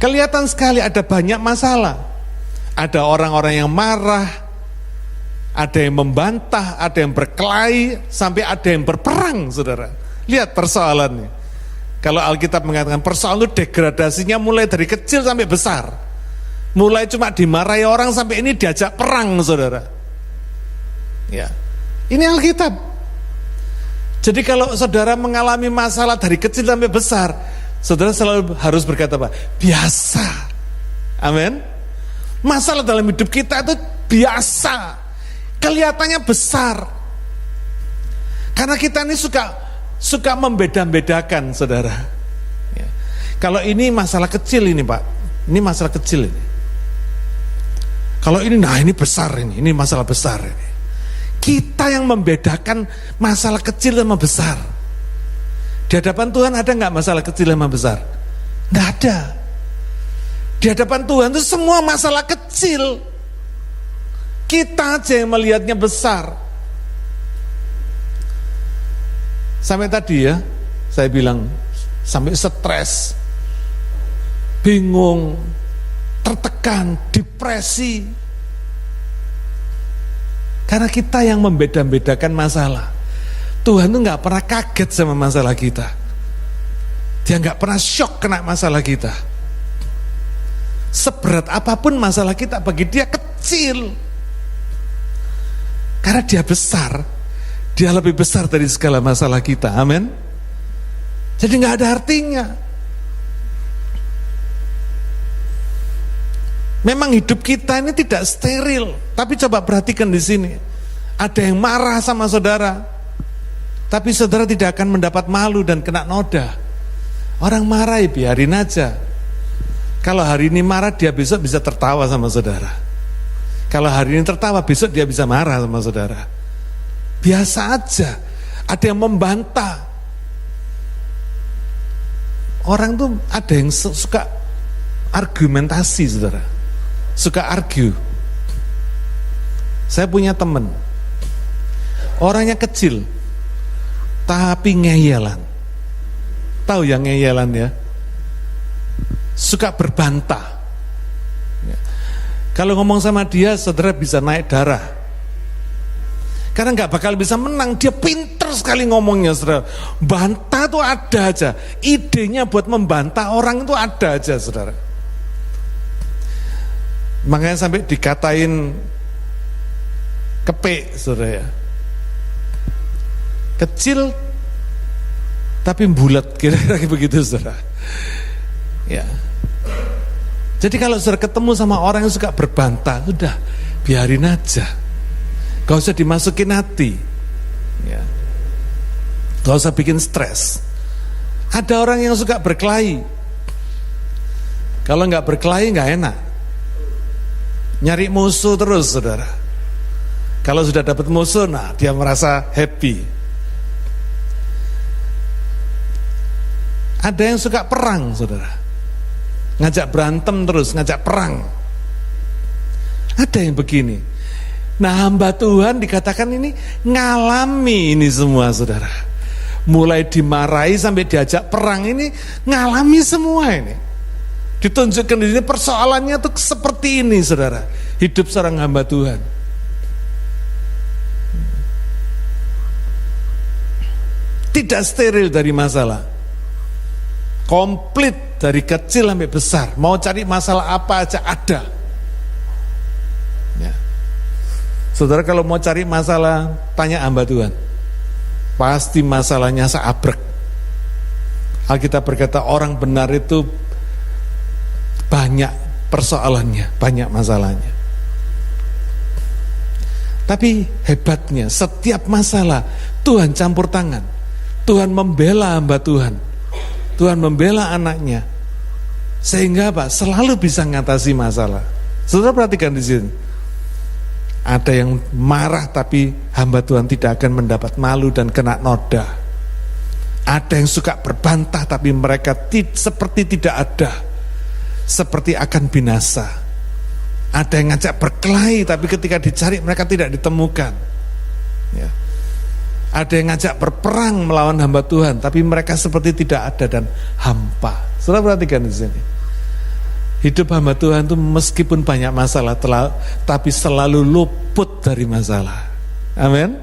Kelihatan sekali ada banyak masalah. Ada orang-orang yang marah, ada yang membantah, ada yang berkelahi, sampai ada yang berperang, saudara. Lihat persoalannya. Kalau Alkitab mengatakan persoalan itu degradasinya mulai dari kecil sampai besar. Mulai cuma dimarahi orang sampai ini diajak perang, saudara. Ya, ini Alkitab. Jadi kalau saudara mengalami masalah dari kecil sampai besar, saudara selalu harus berkata apa? Biasa. Amin. Masalah dalam hidup kita itu biasa, kelihatannya besar, karena kita ini suka membeda-bedakan, saudara. Ya. Kalau ini masalah kecil ini Pak, ini masalah kecil ini. Kalau ini, nah ini besar ini masalah besar ini. Kita yang membedakan masalah kecil sama besar. Di hadapan Tuhan ada nggak masalah kecil sama besar? Nggak ada. Di hadapan Tuhan itu semua masalah kecil. Kita aja yang melihatnya besar. Sampai tadi ya, saya bilang sampai stres, bingung, tertekan, depresi. Karena kita yang membeda-bedakan masalah. Tuhan tuh gak pernah kaget sama masalah kita. Dia gak pernah shock kena masalah kita. Seberat apapun masalah kita, bagi dia kecil. Karena dia besar, dia lebih besar dari segala masalah kita. Amin. Jadi gak ada artinya. Memang hidup kita ini tidak steril, tapi coba perhatikan di sini. Ada yang marah sama saudara, tapi saudara tidak akan mendapat malu dan kena noda. Orang marah ya biarin aja. Kalau hari ini marah, dia besok bisa tertawa sama saudara. Kalau hari ini tertawa, besok dia bisa marah sama saudara. Biasa aja. Ada yang membantah. Orang tuh ada yang suka argumentasi, saudara. Suka argue. Saya punya teman, orangnya kecil, tapi ngeyelan. Tahu yang ngeyelan ya? Suka berbantah. Kalau ngomong sama dia, saudara bisa naik darah. Karena nggak bakal bisa menang. Dia pinter sekali ngomongnya, saudara. Bantah tuh ada aja. Idenya buat membantah orang itu ada aja, saudara. Makanya sampai dikatain kepek, saudara ya. Kecil tapi bulat, kira-kira begitu, saudara. Ya. Jadi kalau saudara ketemu sama orang yang suka berbantah, udah biarin aja. Gak usah dimasukin hati. Ya. Gak usah bikin stres. Ada orang yang suka berkelahi. Kalau nggak berkelahi nggak enak. Nyari musuh terus, saudara. Kalau sudah dapat musuh, nah dia merasa happy. Ada yang suka perang, saudara. Ngajak berantem terus, ngajak perang. Ada yang begini. Nah, hamba Tuhan dikatakan ini ngalami ini semua, saudara. Mulai dimarahi sampai diajak perang ini ngalami semua ini. Ditunjukkan di sini persoalannya tuh seperti ini, saudara. Hidup seorang hamba Tuhan. Tidak steril dari masalah. Komplit dari kecil sampai besar. Mau cari masalah apa aja ada. Ya. Saudara kalau mau cari masalah, tanya hamba Tuhan. Pasti masalahnya seabrek. Alkitab berkata orang benar itu banyak persoalannya, banyak masalahnya. Tapi hebatnya setiap masalah Tuhan campur tangan. Tuhan membela hamba Tuhan. Tuhan membela anaknya. Sehingga apa? Selalu bisa mengatasi masalah. Saudara perhatikan di sini. Ada yang marah tapi hamba Tuhan tidak akan mendapat malu dan kena noda. Ada yang suka berbantah tapi mereka seperti tidak ada. Seperti akan binasa. Ada yang ngajak berkelahi tapi ketika dicari mereka tidak ditemukan. Ya. Ada yang ngajak berperang melawan hamba Tuhan tapi mereka seperti tidak ada dan hampa. Saudara perhatikan di sini. Hidup hamba Tuhan itu meskipun banyak masalah tapi selalu luput dari masalah. Amin.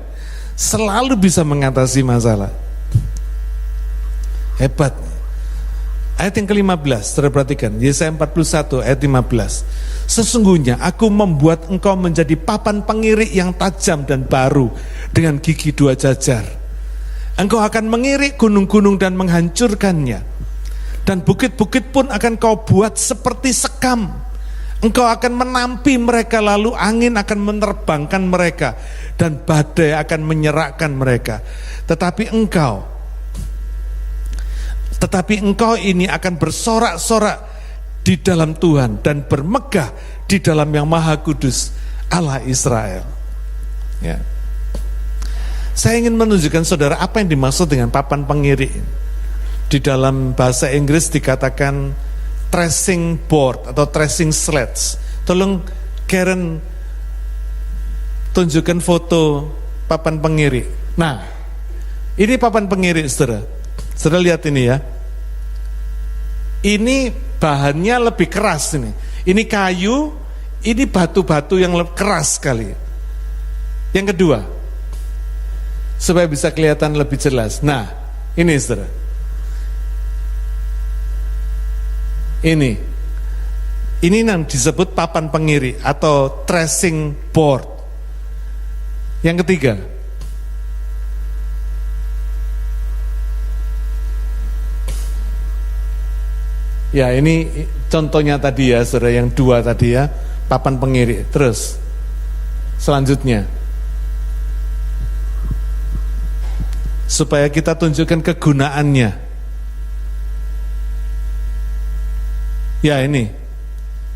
Selalu bisa mengatasi masalah. Hebat. Ayat yang ke-15, saudara perhatikan, Yesaya 41 ayat 15. Sesungguhnya aku membuat engkau menjadi papan pengirik yang tajam dan baru dengan gigi dua jajar. Engkau akan mengirik gunung-gunung dan menghancurkannya. Dan bukit-bukit pun akan kau buat seperti sekam. Engkau akan menampi mereka, lalu angin akan menerbangkan mereka dan badai akan menyerakkan mereka. Tetapi engkau ini akan bersorak-sorak di dalam Tuhan dan bermegah di dalam Yang Maha Kudus Allah Israel. Ya. Saya ingin menunjukkan saudara apa yang dimaksud dengan papan pengirik. Di dalam bahasa Inggris dikatakan threshing board atau threshing sleds. Tolong Karen tunjukkan foto papan pengirik. Nah, ini papan pengirik, saudara. Saudara lihat ini ya. Ini bahannya lebih keras ini. Ini kayu, ini batu-batu yang keras sekali. Yang kedua, supaya bisa kelihatan lebih jelas. Nah, ini saudara. Ini yang disebut papan pengirik atau tracing board. Yang ketiga, ya ini contohnya tadi ya saudara, yang dua tadi ya, papan pengirik. Terus selanjutnya, supaya kita tunjukkan kegunaannya. Ya ini,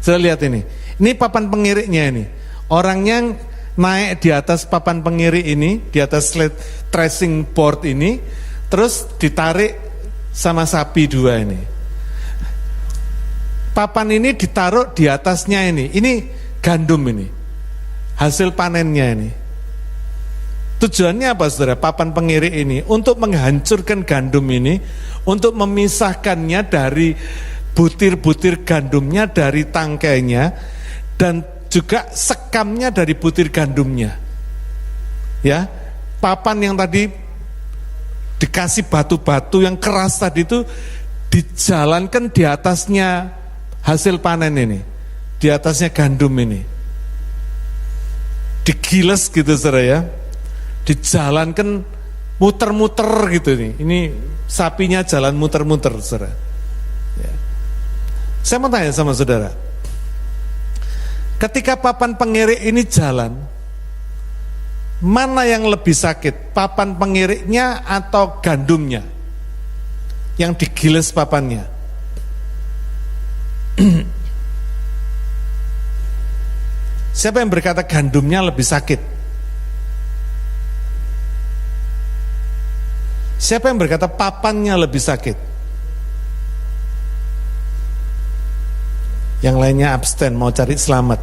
saya lihat ini papan pengiriknya ini. Orangnya naik di atas papan pengirik ini, di atas tracing board ini, terus ditarik sama sapi dua ini. Papan ini ditaruh di atasnya ini gandum ini, hasil panennya ini. Tujuannya apa saudara? Papan pengirik ini untuk menghancurkan gandum ini, untuk memisahkannya dari butir-butir gandumnya dari tangkainya, dan juga sekamnya dari butir gandumnya. Ya, papan yang tadi dikasih batu-batu yang keras tadi itu dijalankan di atasnya hasil panen ini, di atasnya gandum ini, digiles gitu saudara ya. Dijalankan muter-muter gitu nih. Ini sapinya jalan muter-muter, saudara. Ya. Saya mau tanya sama saudara, ketika papan pengirik ini jalan, mana yang lebih sakit? Papan pengiriknya atau gandumnya yang digiles papannya? Siapa yang berkata gandumnya lebih sakit? Siapa yang berkata papannya lebih sakit? Yang lainnya abstain, mau cari selamat.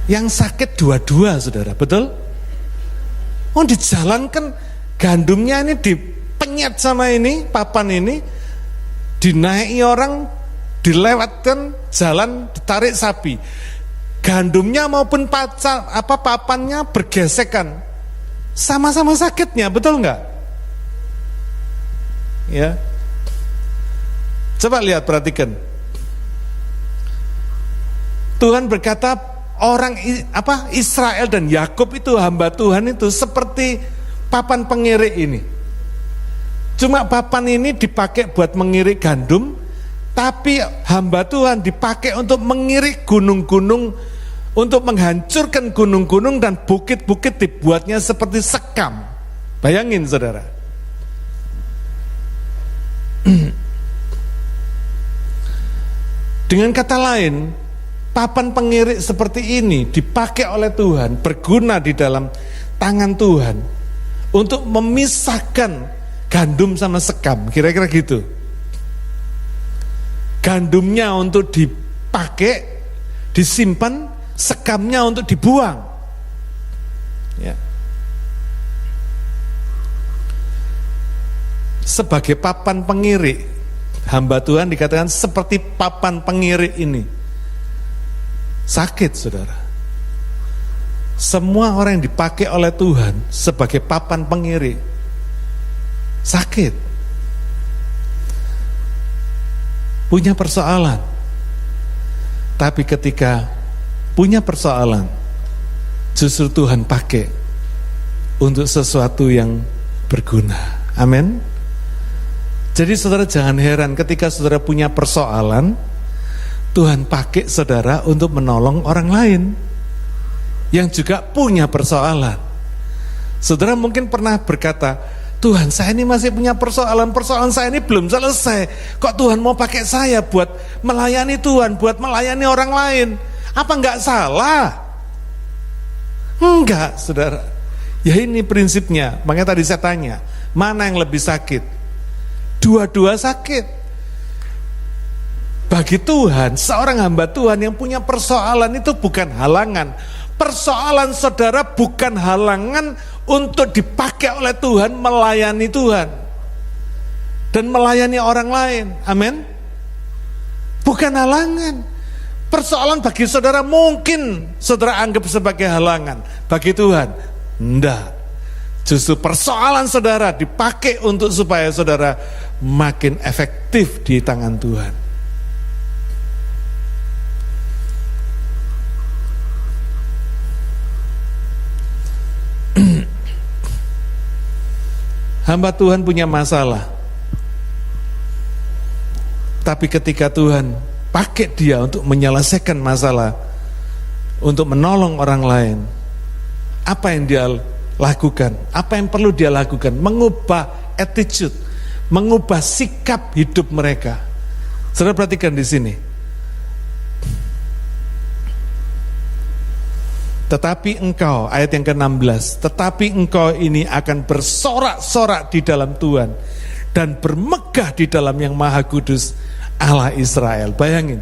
Yang sakit dua-dua saudara, betul? Oh, dijalankan gandumnya ini dipenyet sama ini, papan ini, dinaiki orang, dilewatkan jalan, ditarik sapi. Gandumnya maupun papannya bergesekan, sama-sama sakitnya, betul nggak? Ya, coba lihat, perhatikan. Tuhan berkata orang Israel dan Yakub itu, hamba Tuhan itu seperti papan pengirik ini. Cuma papan ini dipakai buat mengirik gandum, tapi hamba Tuhan dipakai untuk mengirik gunung-gunung, untuk menghancurkan gunung-gunung dan bukit-bukit dibuatnya seperti sekam. Bayangin saudara. Dengan kata lain, papan pengirik seperti ini dipakai oleh Tuhan, berguna di dalam tangan Tuhan untuk memisahkan gandum sama sekam, kira-kira gitu. Gandumnya untuk dipakai, disimpan, sekamnya untuk dibuang. Ya. Sebagai papan pengirik, hamba Tuhan dikatakan seperti papan pengirik ini. Sakit saudara. Semua orang yang dipakai oleh Tuhan sebagai papan pengirik sakit, punya persoalan. Tapi ketika punya persoalan, justru Tuhan pakai untuk sesuatu yang berguna. Amin. Jadi saudara jangan heran ketika saudara punya persoalan, Tuhan pakai saudara untuk menolong orang lain yang juga punya persoalan. Saudara mungkin pernah berkata, Tuhan, saya ini masih punya persoalan saya ini belum selesai. Kok Tuhan mau pakai saya buat melayani Tuhan, buat melayani orang lain? Apa enggak salah? Enggak, saudara. Ya ini prinsipnya. Makanya tadi saya tanya, mana yang lebih sakit? Dua-dua sakit. Bagi Tuhan, seorang hamba Tuhan yang punya persoalan itu bukan halangan. Persoalan saudara bukan halangan untuk dipakai oleh Tuhan melayani Tuhan dan melayani orang lain. Amin. Bukan halangan. Persoalan bagi saudara mungkin saudara anggap sebagai halangan. Bagi Tuhan, enggak. Justru persoalan saudara dipakai untuk supaya saudara makin efektif di tangan Tuhan. Hamba Tuhan punya masalah, tapi ketika Tuhan pakai dia untuk menyelesaikan masalah, untuk menolong orang lain, apa yang dia lakukan? Apa yang perlu dia lakukan? Mengubah attitude, mengubah sikap hidup mereka. Saudara perhatikan di sini. Tetapi engkau, ayat yang ke-16, tetapi engkau ini akan bersorak-sorak di dalam Tuhan dan bermegah di dalam yang Maha Kudus Allah Israel. Bayangin,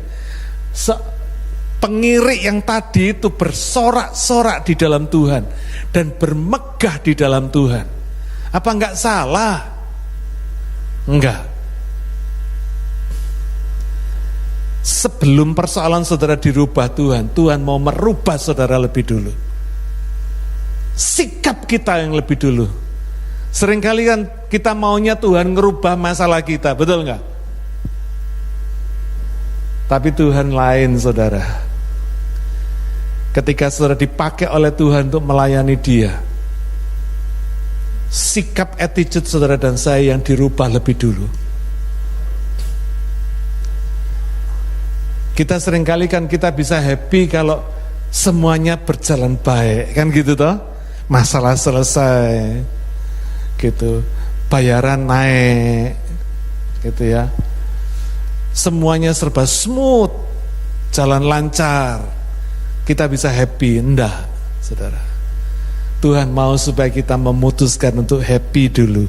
pengirik yang tadi itu bersorak-sorak di dalam Tuhan dan bermegah di dalam Tuhan. Apa enggak salah? Enggak. Sebelum persoalan saudara dirubah Tuhan, Tuhan mau merubah saudara lebih dulu. Sikap kita yang lebih dulu. Seringkali kan kita maunya Tuhan ngerubah masalah kita, betul enggak? Tapi Tuhan lain, saudara. Ketika saudara dipakai oleh Tuhan untuk melayani Dia, sikap attitude saudara dan saya yang dirubah lebih dulu. Kita seringkali kan kita bisa happy kalau semuanya berjalan baik, kan gitu toh? Masalah selesai, gitu, bayaran naik, gitu ya. Semuanya serba smooth, jalan lancar, kita bisa happy. Enggak, saudara. Tuhan mau supaya kita memutuskan untuk happy dulu,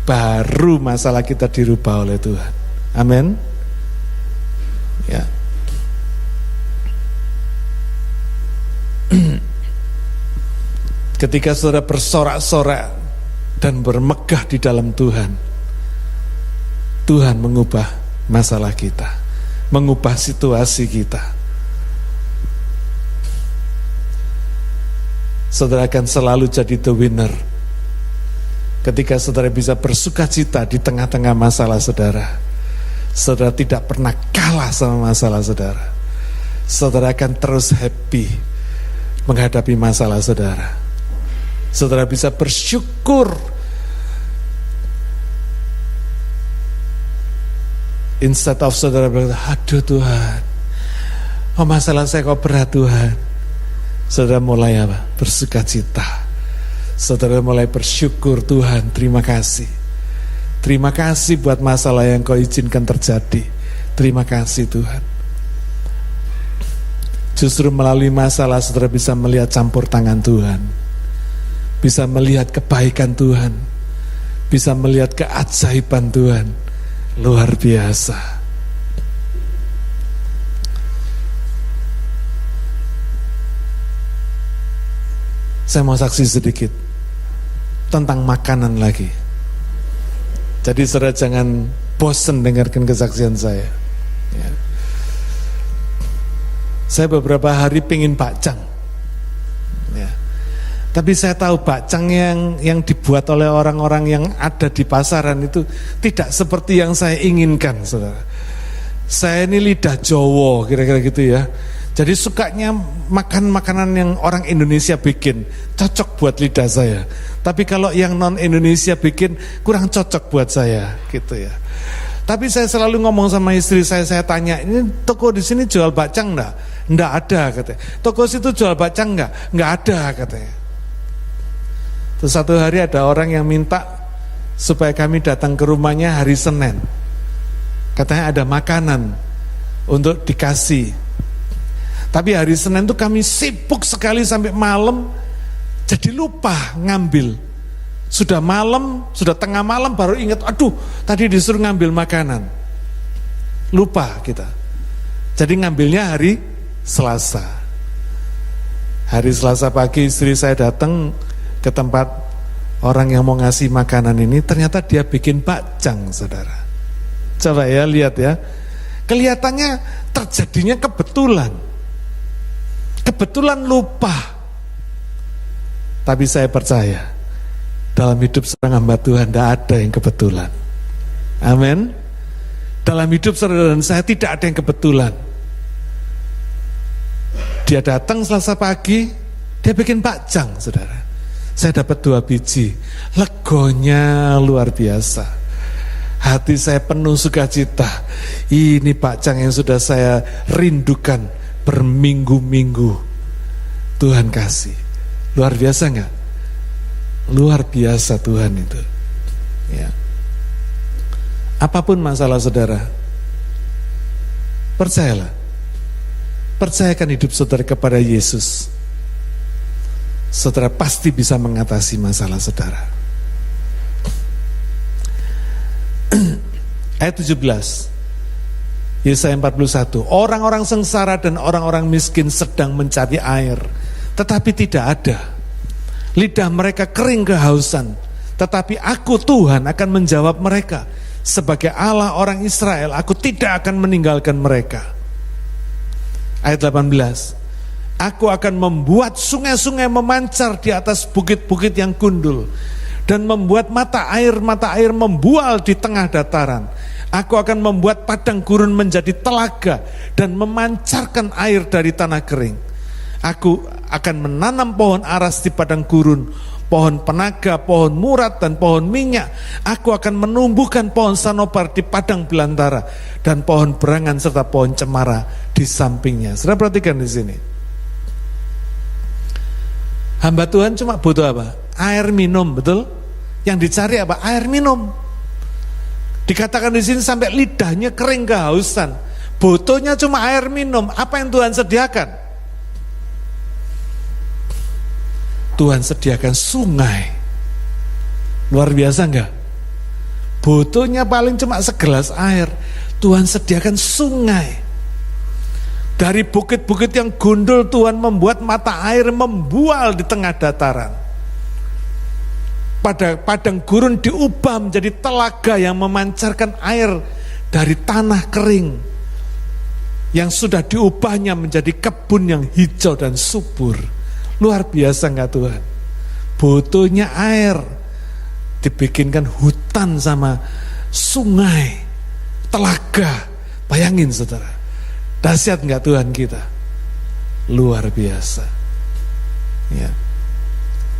baru masalah kita dirubah oleh Tuhan. Amin. Ya. Ketika saudara bersorak-sorak dan bermegah di dalam Tuhan, Tuhan mengubah masalah kita, mengubah situasi kita. Saudara akan selalu jadi the winner ketika saudara bisa bersukacita di tengah-tengah masalah saudara. Saudara tidak pernah kalah sama masalah saudara. Saudara akan terus happy menghadapi masalah saudara. Saudara bisa bersyukur instead of saudara berkata, aduh Tuhan, oh masalah saya kok berat Tuhan. Saudara mulai apa? Bersukacita. Saudara mulai bersyukur, Tuhan terima kasih. Terima kasih buat masalah yang kau izinkan terjadi. Terima kasih Tuhan. Justru melalui masalah saudara bisa melihat campur tangan Tuhan, bisa melihat kebaikan Tuhan, bisa melihat keajaiban Tuhan. Luar biasa. Saya mau saksi sedikit tentang makanan lagi. Jadi saudara jangan bosan dengarkan kesaksian saya ya. Saya beberapa hari pengen bakcang ya. Tapi saya tahu bakcang yang dibuat oleh orang-orang yang ada di pasaran itu tidak seperti yang saya inginkan, saudara. Saya ini lidah Jawa kira-kira gitu ya. Jadi sukanya makan makanan yang orang Indonesia bikin, cocok buat lidah saya. Tapi kalau yang non Indonesia bikin kurang cocok buat saya, gitu ya. Tapi saya selalu ngomong sama istri saya tanya, ini toko di sini jual bakcang enggak? Enggak ada katanya. Toko situ jual bakcang enggak? Enggak ada katanya. Terus satu hari ada orang yang minta supaya kami datang ke rumahnya hari Senin. Katanya ada makanan untuk dikasih. Tapi hari Senin itu kami sibuk sekali sampai malam, jadi lupa ngambil. Sudah malam, sudah tengah malam baru ingat, aduh tadi disuruh ngambil makanan. Lupa kita. Jadi ngambilnya hari Selasa. Hari Selasa pagi istri saya datang ke tempat orang yang mau ngasih makanan ini, ternyata dia bikin bakcang, saudara. Coba ya lihat ya. Kelihatannya terjadinya kebetulan. Kebetulan lupa. Tapi saya percaya, dalam hidup seorang hamba Tuhan tidak ada yang kebetulan. Amin. Dalam hidup saudara dan saya tidak ada yang kebetulan. Dia datang Selasa pagi, dia bikin bakjang, saudara. Saya dapat 2 biji, legonya luar biasa. Hati saya penuh sukacita. Ini bakjang yang sudah saya rindukan berminggu-minggu. Tuhan kasih. Luar biasa enggak? Luar biasa Tuhan itu. Ya. Apapun masalah saudara, percayalah. Percayakan hidup saudara kepada Yesus. Saudara pasti bisa mengatasi masalah saudara. Ayat 17 Yesaya 41, orang-orang sengsara dan orang-orang miskin sedang mencari air, tetapi tidak ada. Lidah mereka kering kehausan, tetapi aku Tuhan akan menjawab mereka. Sebagai Allah orang Israel, aku tidak akan meninggalkan mereka. Ayat 18, aku akan membuat sungai-sungai memancar di atas bukit-bukit yang gundul, dan membuat mata air membual di tengah dataran. Aku akan membuat padang gurun menjadi telaga dan memancarkan air dari tanah kering. Aku akan menanam pohon aras di padang gurun, pohon penaga, pohon murat, dan pohon minyak. Aku akan menumbuhkan pohon sanobar di padang belantara, dan pohon berangan serta pohon cemara di sampingnya. Saudara perhatikan di sini. Hamba Tuhan cuma butuh apa? Air minum, betul? Yang dicari apa? Air minum. Dikatakan di sini sampai lidahnya kering kehausan. Butuhnya cuma air minum. Apa yang Tuhan sediakan? Tuhan sediakan sungai. Luar biasa enggak? Butuhnya paling cuma segelas air. Tuhan sediakan sungai. Dari bukit-bukit yang gundul Tuhan membuat mata air membual di tengah dataran. Pada padang gurun diubah menjadi telaga yang memancarkan air dari tanah kering, yang sudah diubahnya menjadi kebun yang hijau dan subur. Luar biasa enggak Tuhan? Butuhnya air, dibikinkan hutan sama sungai, telaga. Bayangin saudara, dahsyat enggak Tuhan kita? Luar biasa. Ya.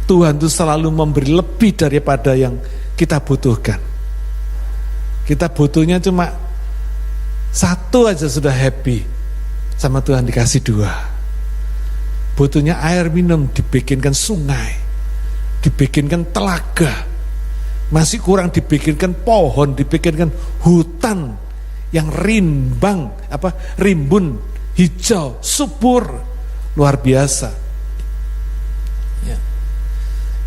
Tuhan itu selalu memberi lebih daripada yang kita butuhkan. Kita butuhnya cuma 1 aja sudah happy, sama Tuhan dikasih 2. Butuhnya air minum, dibikinkan sungai, dibikinkan telaga. Masih kurang dibikinkan pohon, dibikinkan hutan yang rimbun, hijau, subur, luar biasa. Ya.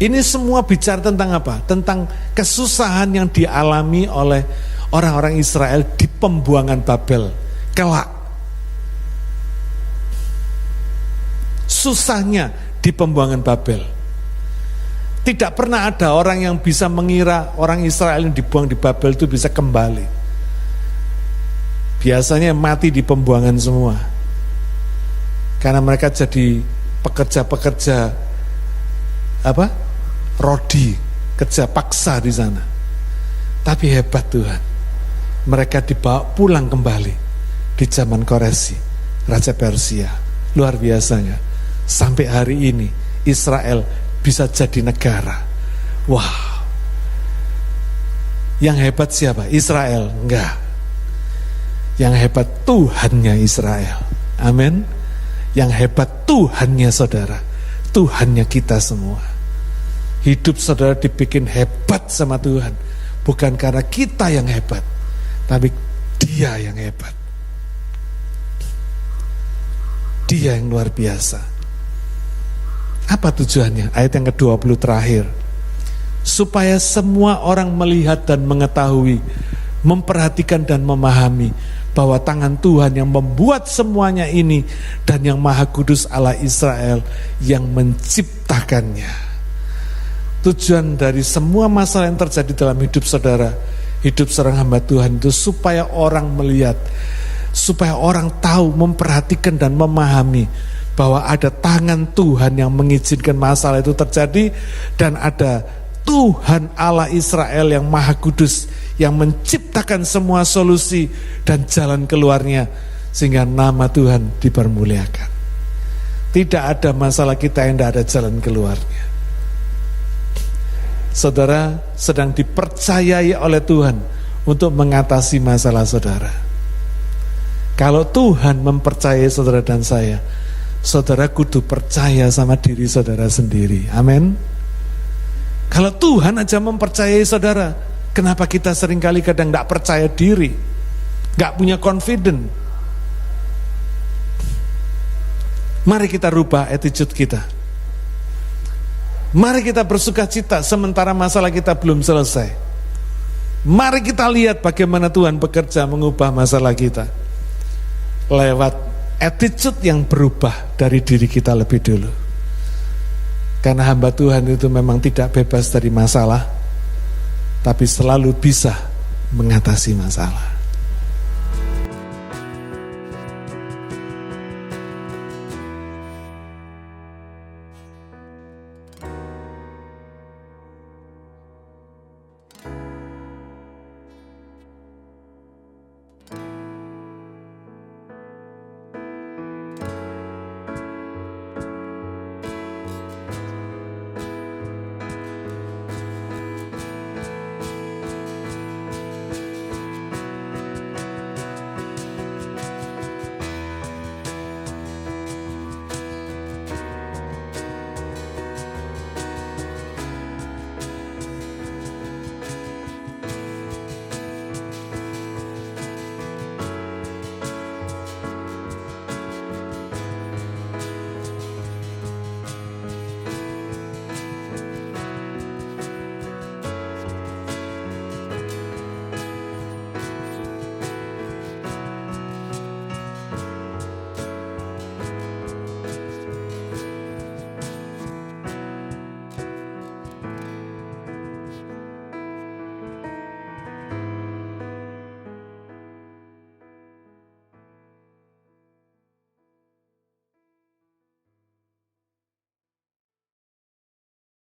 Ini semua bicara tentang apa? Tentang kesusahan yang dialami oleh orang-orang Israel di pembuangan Babel kelak. Susahnya di pembuangan Babel. Tidak pernah ada orang yang bisa mengira orang Israel yang dibuang di Babel itu bisa kembali. Biasanya mati di pembuangan semua. Karena mereka jadi pekerja-pekerja rodi, kerja paksa di sana. Tapi hebat Tuhan, mereka dibawa pulang kembali di zaman Koresi, Raja Persia. Luar biasanya, sampai hari ini Israel bisa jadi negara. Wow. Yang hebat siapa? Israel? Enggak. Yang hebat Tuhannya Israel. Amin. Yang hebat Tuhannya saudara, Tuhannya kita semua. Hidup saudara dibikin hebat sama Tuhan, bukan karena kita yang hebat, tapi Dia yang hebat. Dia yang luar biasa. Apa tujuannya? Ayat yang ke-20 terakhir. Supaya semua orang melihat dan mengetahui, memperhatikan dan memahami bahwa tangan Tuhan yang membuat semuanya ini, dan yang Maha Kudus Allah Israel yang menciptakannya. Tujuan dari semua masalah yang terjadi dalam hidup saudara, hidup seorang hamba Tuhan itu supaya orang melihat supaya orang tahu, memperhatikan dan memahami bahwa ada tangan Tuhan yang mengizinkan masalah itu terjadi, dan ada Tuhan Allah Israel yang Maha Kudus yang menciptakan semua solusi dan jalan keluarnya, sehingga nama Tuhan dipermuliakan. Tidak ada masalah kita yang tidak ada jalan keluarnya. Saudara sedang dipercayai oleh Tuhan untuk mengatasi masalah saudara. Kalau Tuhan mempercayai saudara dan saya, saudara kudu percaya sama diri saudara sendiri. Amin. Kalau Tuhan aja mempercayai saudara, kenapa kita seringkali kadang tidak percaya diri, gak punya confident? Mari kita rubah attitude kita. Mari kita bersuka cita sementara masalah kita belum selesai. Mari kita lihat bagaimana Tuhan bekerja mengubah masalah kita lewat attitude yang berubah dari diri kita lebih dulu. Karena hamba Tuhan itu memang tidak bebas dari masalah, tapi selalu bisa mengatasi masalah.